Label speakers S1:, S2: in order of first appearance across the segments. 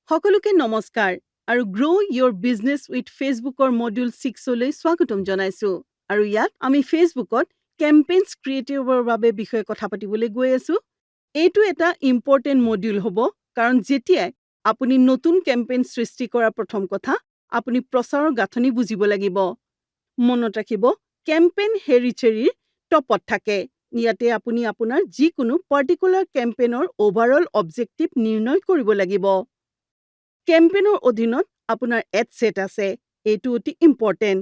S1: সকলোকে নমস্কাৰ আৰু গ্ৰ' ইয়ৰ বিজনেছ উইথ ফেচবুকৰ মডিউল 6লৈ স্বাগতম জনাইছো আৰু ইয়াত আমি ফেচবুকত কেম্পেইনছ ক্ৰিয়েটিভৰ বাবে বিষয়ে কথা পাতিবলৈ গৈ আছো। এইটো এটা ইম্পৰ্টেণ্ট মডিউল হ'ব কাৰণ যেতিয়াই আপুনি নতুন কেম্পেইন সৃষ্টি কৰা প্ৰথম কথা আপুনি প্ৰচাৰৰ গাঁথনি বুজিব লাগিব। মনত ৰাখিব কেম্পেইন হেৰিচেৰিৰ টপত থাকে। ইয়াতে আপুনি আপোনাৰ যিকোনো পাৰ্টিকুলাৰ কেম্পেইনৰ অভাৰঅল অবজেক্টিভ নিৰ্ণয় কৰিব লাগিব। কেম্পেইনৰ অধীনত আপোনাৰ এড সেট আছে, এইটো অতি ইম্পৰ্টেণ্ট।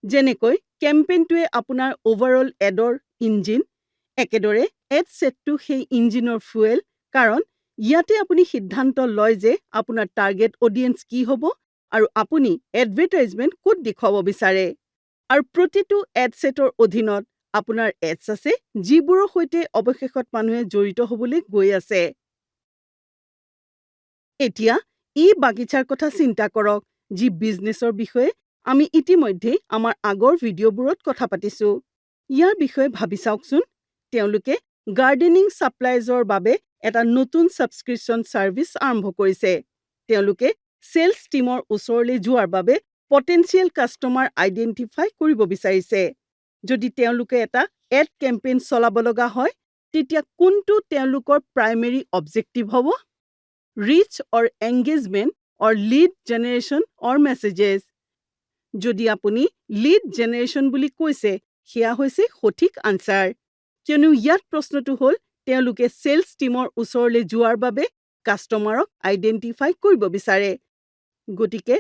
S1: যেনেকৈ কেম্পেইনটোৱে আপোনাৰ অভাৰঅল এডৰ ইঞ্জিন, একেদৰে এড সেটটো সেই ইঞ্জিনৰ ফুৱেল, কাৰণ ইয়াতে আপুনি সিদ্ধান্ত লয় যে আপোনাৰ টাৰ্গেট অডিয়েন্স কি হ'ব আৰু আপুনি এডভাৰটাইজমেণ্ট ক'ত দেখুৱাব বিচাৰে। আৰু প্ৰতিটো এড সেটৰ অধীনত আপোনাৰ এডছ আছে যিবোৰৰ সৈতে অৱশেষত মানুহে জড়িত হ'বলৈ গৈ আছে। এতিয়া বাগিচাৰ কথা চিন্তা কৰক, যি বিজনেছৰ বিষয়ে আমি ইতিমধ্যে আমাৰ আগৰ ভিডিঅ'বোৰত কথা পাতিছো। ইয়াৰ বিষয়ে ভাবি চাওকচোন। তেওঁলোকে গাৰ্ডেনিং ছাপ্লাইজৰ বাবে এটা নতুন ছাবস্ক্ৰিপশ্যন ছাৰ্ভিচ আৰম্ভ কৰিছে। তেওঁলোকে চেলছ টীমৰ ওচৰলৈ যোৱাৰ বাবে পটেনচিয়েল কাষ্টমাৰ আইডেণ্টিফাই কৰিব বিচাৰিছে। যদি তেওঁলোকে এটা এড কেম্পেইন চলাব লগা হয়, তেতিয়া কোনটো তেওঁলোকৰ প্ৰাইমেৰী অবজেক্টিভ হ'ব? ৰিচ অৰ এংগেজমেণ্ট অৰ লিড জেনেৰেশ্যন অৰ মেছেজেছ। যদি আপুনি লিড জেনেৰেশ্যন বুলি কৈছে, সেয়া হৈছে সঠিক আনচাৰ, কিয়নো ইয়াত প্ৰশ্নটো হ'ল তেওঁলোকে চেলছ টীমৰ ওচৰলৈ যোৱাৰ বাবে কাষ্টমাৰক আইডেণ্টিফাই কৰিব বিচাৰে। গতিকে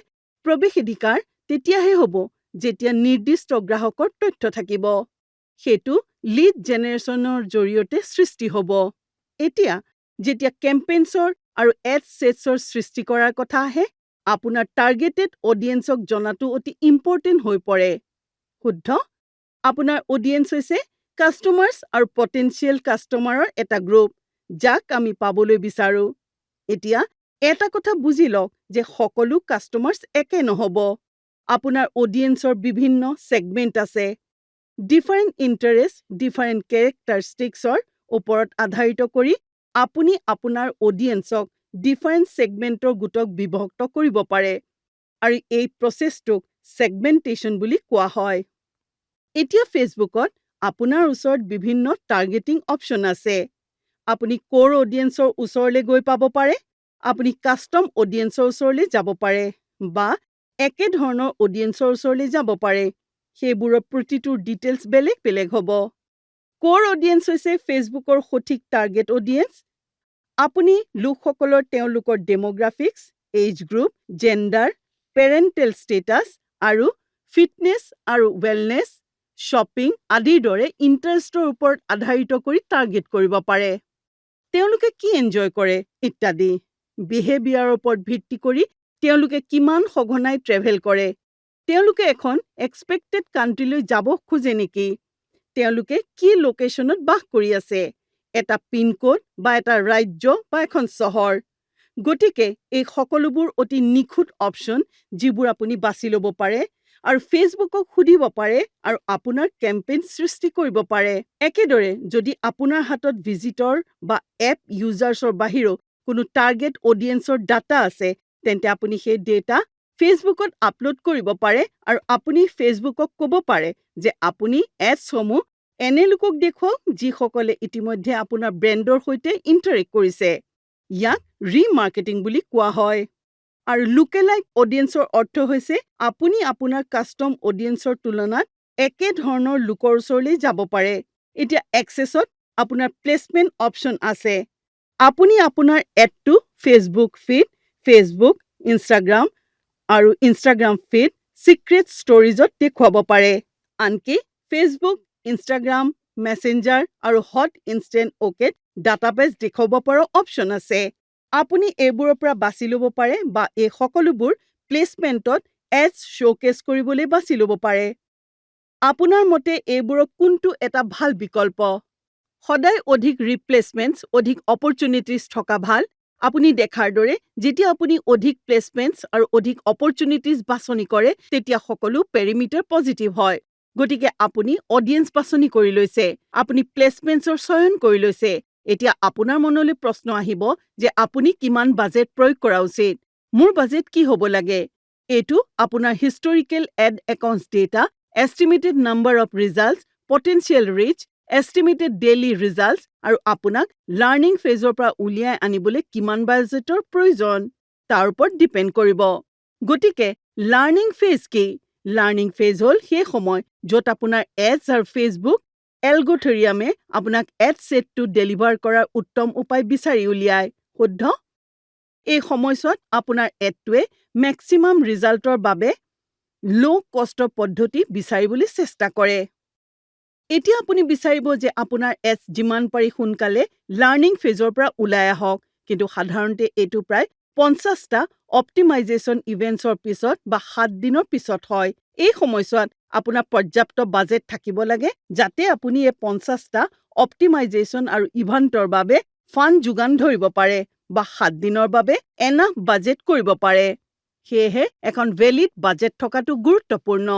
S1: প্ৰৱেশাধিকাৰ তেতিয়াহে হ'ব যেতিয়া নিৰ্দিষ্ট গ্ৰাহকৰ তথ্য থাকিব। সেইটো লিড জেনেৰেশ্যনৰ জৰিয়তে সৃষ্টি হ'ব। এতিয়া যেতিয়া কেম্পেইনছৰ আৰু এড সেটছৰ সৃষ্টি কৰাৰ কথা আহে, আপোনাৰ টাৰ্গেটেড অডিয়েন্সক জনাটো অতি ইম্পৰ্টেণ্ট হৈ পৰে। শুদ্ধ? আপোনাৰ অডিয়েন্স হৈছে কাষ্টমাৰ্ছ আৰু পটেনচিয়েল কাষ্টমাৰৰ এটা গ্ৰুপ, যাক আমি পাবলৈ বিচাৰোঁ। এতিয়া এটা কথা বুজি লওক যে সকলো কাষ্টমাৰ্ছ একে নহ'ব। আপোনাৰ অডিয়েন্সৰ বিভিন্ন ছেগমেণ্ট আছে। ডিফাৰেণ্ট ইণ্টাৰেষ্ট, ডিফাৰেণ্ট কেৰেক্টাৰিষ্টিক্সৰ ওপৰত আধাৰিত কৰি আপুনি আপোনাৰ অডিয়েন্সক ডিফাৰেণ্ট ছেগমেণ্টৰ গোটক বিভক্ত কৰিব পাৰে আৰু এই প্ৰচেছটোক ছেগমেণ্টেশ্যন বুলি কোৱা হয়। এতিয়া ফেচবুকত আপোনাৰ ওচৰত বিভিন্ন টাৰ্গেটিং অপশ্যন আছে। আপুনি ক'ৰ অডিয়েন্সৰ ওচৰলৈ গৈ পাব পাৰে, আপুনি কাষ্টম অডিয়েন্সৰ ওচৰলৈ যাব পাৰে বা একেধৰণৰ অডিয়েন্সৰ ওচৰলৈ যাব পাৰে। সেইবোৰৰ প্ৰতিটোৰ ডিটেইলছ বেলেগ বেলেগ হ'ব। ক'ৰ অডিয়েন্স হৈছে ফেচবুকৰ সঠিক টাৰ্গেট অডিয়েন্স। আপুনি লোকসকলৰ তেওঁলোকৰ ডেম'গ্ৰাফিক্স, এজ গ্ৰুপ, জেণ্ডাৰ, পেৰেণ্টেল ষ্টেটাছ আৰু ফিটনেছ আৰু ৱেলনেছ, শ্বপিং আদিৰ দৰে ইণ্টাৰেষ্টৰ ওপৰত আধাৰিত কৰি টাৰ্গেট কৰিব পাৰে। তেওঁলোকে কি এনজয় কৰে ইত্যাদি। বিহেভিয়াৰৰ ওপৰত ভিত্তি কৰি তেওঁলোকে কিমান সঘনাই ট্ৰেভেল কৰে, তেওঁলোকে এখন এক্সপেক্টেড কাণ্ট্ৰিলৈ যাব খোজে নেকি, তেওঁলোকে কি লোকেশ্যনত বাস কৰি আছে, এটা পিনক'ড বা এটা ৰাজ্য বা এখন চহৰ। গতিকে এই সকলোবোৰ অতি নিখুঁত অপশ্যন যিবোৰ আপুনি বাছি ল'ব পাৰে আৰু ফেচবুকক সুধিব পাৰে আৰু আপোনাৰ কেম্পেইন সৃষ্টি কৰিব পাৰে। একেদৰে যদি আপোনাৰ হাতত ভিজিটৰ বা এপ ইউজাৰ্ছৰ বাহিৰেও কোনো টাৰ্গেট অডিয়েন্সৰ ডাটা আছে, তেন্তে আপুনি সেই ডেটা ফেচবুকত আপলোড কৰিব পাৰে আৰু আপুনি ফেচবুকক ক'ব পাৰে যে আপুনি এডছসমূহ এনে লোকক দেখুৱাওক যিসকলে ইতিমধ্যে আপোনাৰ ব্ৰেণ্ডৰ সৈতে ইণ্টাৰেক্ট কৰিছে। ইয়াক ৰিমাৰ্কেটিং বুলি কোৱা হয়। আৰু লুকেলাইক অডিয়েন্সৰ অৰ্থ হৈছে আপুনি আপোনাৰ কাষ্টম অডিয়েন্সৰ তুলনাত একেধৰণৰ লোকৰ ওচৰলৈ যাব পাৰে। এতিয়া এক্সেছত আপোনাৰ প্লেচমেণ্ট অপশ্যন আছে। আপুনি আপোনাৰ এডটো ফেচবুক ফিড, ফেচবুক, ইনষ্টাগ্ৰাম আৰু ইনষ্টাগ্ৰাম ফিড, চিক্ৰেট ষ্টৰিজত দেখুৱাব পাৰে। আনকি ফেচবুক, ইনষ্টাগ্ৰাম, মেছেঞ্জাৰ আৰু হট ইনষ্টেণ্ট অ'কেট ডাটাবেছ দেখুৱাব পৰা অপশ্যন আছে। আপুনি এইবোৰৰ পৰা বাছি ল'ব পাৰে বা এই সকলোবোৰ প্লেচমেণ্টত এডছ শ্ব' কৰিবলৈ বাছি ল'ব পাৰে। আপোনাৰ মতে এইবোৰৰ কোনটো এটা ভাল বিকল্প? সদায় অধিক ৰিপ্লেচমেণ্টছ, অধিক অপৰচুনিটিছ থকা ভাল। আপুনি দেখাৰ দৰে যেতিয়া আপুনি অধিক প্লেচমেণ্টছ আৰু অধিক অপৰচুনিটিছ বাছনি কৰে, তেতিয়া সকলো পেৰিমিটাৰ পজিটিভ হয়। গতিকে আপুনি অডিয়েন্স বাছনি কৰি লৈছে, আপুনি প্লেচমেণ্টছৰ চয়ন কৰি লৈছে। এতিয়া আপোনাৰ মনলৈ প্ৰশ্ন আহিব যে আপুনি কিমান বাজেট প্ৰয়োগ কৰা উচিত। মোৰ বাজেট কি হ'ব লাগে? এইটো আপোনাৰ historical ad accounts data, estimated number of results, potential reach, estimated daily results আৰু আপোনাক লাৰ্ণিং ফেজৰ পৰা উলিয়াই আনিবলৈ কিমান বাজেটৰ প্ৰয়োজন তাৰ ওপৰত ডিপেণ্ড কৰিব। গতিকে লাৰ্ণিং ফেজ কি? লাৰ্ণিং ফেজ হ'ল সেই সময় য'ত আপোনাৰ এডছ আৰু ফেচবুক এলগথৰিয়ামে আপোনাক এড ছেটটো ডেলিভাৰ কৰাৰ উত্তম উপায় বিচাৰি উলিয়ায়। শুদ্ধ? এই সময়ছোৱাত আপোনাৰ এডটোৱে মেক্সিমাম ৰিজাল্টৰ বাবে ল' কষ্টৰ পদ্ধতি বিচাৰিবলৈ চেষ্টা কৰে। এতিয়া আপুনি বিচাৰিব যে আপোনাৰ এডছ যিমান পাৰি সোনকালে লাৰ্ণিং ফেজৰ পৰা ওলাই আহক, কিন্তু সাধাৰণতে এইটো প্ৰায় 50টা অপ্টিমাইজেশ্যন ইভেণ্টছৰ পিছত বা 7 দিনৰ পিছত হয়। এই সময়ছোৱাত আপোনাৰ পৰ্যাপ্ত বাজেট থাকিব লাগে যাতে আপুনি এই 50টা অপ্টিমাইজেশ্যন আৰু ইভেণ্টৰ বাবে ফাণ্ড যোগান ধৰিব পাৰে বা 7 দিনৰ বাবে এনাফ বাজেট কৰিব পাৰে। সেয়েহে এখন ভেলিড বাজেট থকাটো গুৰুত্বপূৰ্ণ।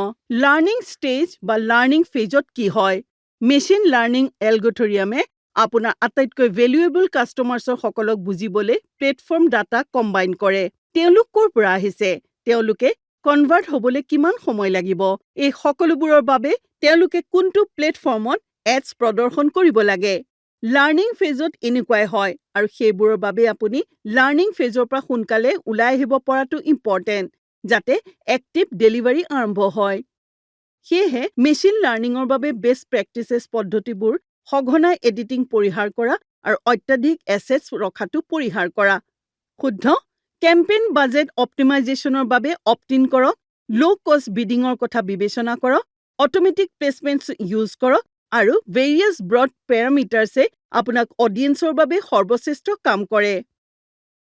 S1: লাৰ্ণিং ষ্টেজ বা লাৰ্ণিং ফেজত কি হয়? মেচিন লাৰ্ণিং এলগথৰিয়ামে আপোনাৰ আটাইতকৈ ভেলুৱেবল কাষ্টমাৰ্ছৰ সকলক বুজিবলৈ প্লেটফৰ্ম ডাটা কম্বাইন কৰে। তেওঁলোক ক'ৰ পৰা আহিছে? তেওঁলোকে কনভাৰ্ট হ'বলৈ কিমান সময় লাগিব? এই সকলোবোৰৰ বাবে তেওঁলোকে কোনটো প্লেটফৰ্মত এডছ প্ৰদৰ্শন কৰিব লাগে? লাৰ্ণিং ফেজত এনেকুৱাই হয় আৰু সেইবোৰৰ বাবে আপুনি লাৰ্ণিং ফেজৰ পৰা সোনকালে ওলাই আহিব পৰাটো ইম্পৰ্টেণ্ট যাতে এক্টিভ ডেলিভাৰী আৰম্ভ হয়। সেয়েহে মেচিন লাৰ্ণিঙৰ বাবে বেষ্ট প্ৰেক্টিচেছ পদ্ধতিবোৰ সঘনাই এডিটিং পৰিহাৰ কৰা আৰু অত্যাধিক এছেটছ ৰখাটো পৰিহাৰ কৰা। শুদ্ধ? কেম্পেইন বাজেট অপ্টিমাইজেশ্যনৰ বাবে অপ্ট-ইন কৰক, ল' কষ্ট বিডিঙৰ কথা বিবেচনা কৰক, অট'মেটিক প্লেচমেণ্টছ ইউজ কৰক আৰু ভেৰিয়াছ ব্ৰড পেৰামিটাৰ্ছে আপোনাক অডিয়েন্সৰ বাবে সৰ্বশ্ৰেষ্ঠ কাম কৰে।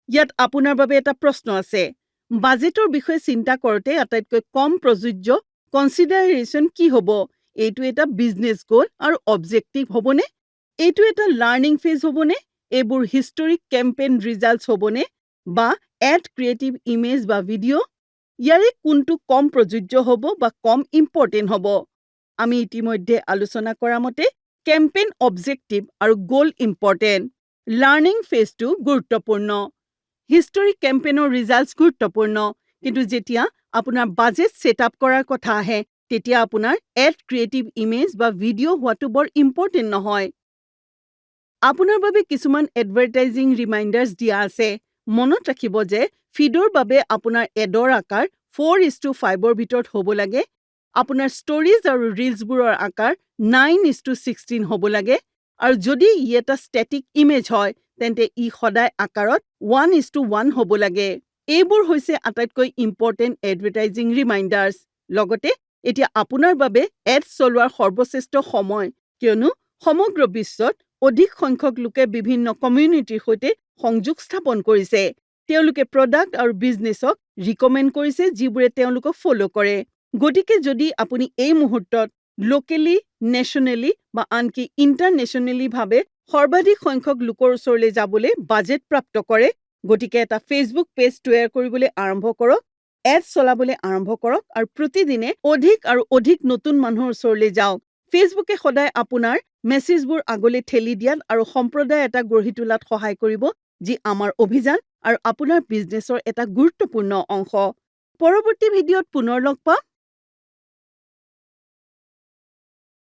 S1: ইয়াত আপোনাৰ বাবে এটা প্ৰশ্ন আছে। বাজেটৰ বিষয়ে চিন্তা কৰোঁতে আটাইতকৈ কম প্ৰযোজ্য কনচিডাৰেশ্যন কি হ'ব? এইটো এটা বিজনেছ গ'ল আৰু অবজেক্টিভ হ'বনে? এইটো এটা লাৰ্ণিং ফেজ হ'বনে? এইবোৰ হিষ্টৰিক কেম্পেইন ৰিজাল্টছ হ'বনে? বা এড ক্ৰিয়েটিভ ইমেজ বা ভিডিঅ'? ইয়াৰে কোনটো কম প্ৰযোজ্য হ'ব বা কম ইম্পৰ্টেণ্ট হ'ব? আমি ইতিমধ্যে আলোচনা কৰা মতে কেম্পেইন অবজেক্টিভ আৰু গ'ল ইম্পৰ্টেণ্ট। লাৰ্ণিং ফেজটো গুৰুত্বপূৰ্ণ। হিষ্টৰিক কেম্পেইনৰ ৰিজাল্টছ গুৰুত্বপূৰ্ণ। কিন্তু যেতিয়া আপোনাৰ বাজেট ছেট আপ কৰাৰ কথা আহে তেতিয়া আপোনাৰ এড ক্ৰিয়েটিভ ইমেজ বা ভিডিঅ' হোৱাটো বৰ ইম্পৰ্টেণ্ট নহয়। আপোনাৰ বাবে কিছুমান এডভাৰটাইজিং ৰিমাইণ্ডাৰ্ছ দিয়া আছে। মনত ৰাখিব যে ফিডৰ বাবে আপোনাৰ এডৰ আকাৰ 4:5ৰ ভিতৰত হ'ব লাগে। আপোনাৰ ষ্টৰিজ আৰু ৰিলছবোৰৰ আকাৰ 9:16 হ'ব লাগে আৰু যদি ই এটা ষ্টেটিক ইমেজ হয় তেন্তে ই সদায় আকাৰত 1:1 হ'ব লাগে। এইবোৰ হৈছে আটাইতকৈ ইম্পৰ্টেণ্ট এডভাৰটাইজিং ৰিমাইণ্ডাৰ্ছ। লগতে এতিয়া আপোনাৰ বাবে এডছ চলোৱাৰ সৰ্বশ্ৰেষ্ঠ সময়, কিয়নো সমগ্ৰ বিশ্বত অধিক সংখ্যক লোকে বিভিন্ন কমিউনিটিৰ সৈতে সংযোগ স্থাপন কৰিছে। তেওঁলোকে প্ৰডাক্ট আৰু বিজনেছক ৰিকমেণ্ড কৰিছে যিবোৰে তেওঁলোকক ফ'ল' কৰে। গতিকে যদি আপুনি এই মুহূৰ্তত লোকেলি, নেশ্যনেলি বা আনকি ইণ্টাৰনেশ্যনেলিভাৱে সৰ্বাধিক সংখ্যক লোকৰ ওচৰলৈ যাবলৈ বাজেট প্ৰাপ্ত কৰে, গতিকে এটা ফেচবুক পেজ তৈয়াৰ কৰিবলৈ আৰম্ভ কৰক, এডছ চলাবলৈ আৰম্ভ কৰক আৰু প্ৰতিদিনে অধিক আৰু অধিক নতুন মানুহৰ ওচৰলৈ যাওক। ফেচবুকে সদায় আপোনাৰ মেছেজবোৰ আগলৈ ঠেলি দিয়াত আৰু সম্প্ৰদায় এটা গঢ়ি তোলাত সহায় কৰিব যি আমাৰ অভিযান আৰু আপোনাৰ বিজনেছৰ এটা গুৰুত্বপূৰ্ণ অংশ। পৰৱৰ্তী ভিডিঅ'ত পুনৰ লগ পাম।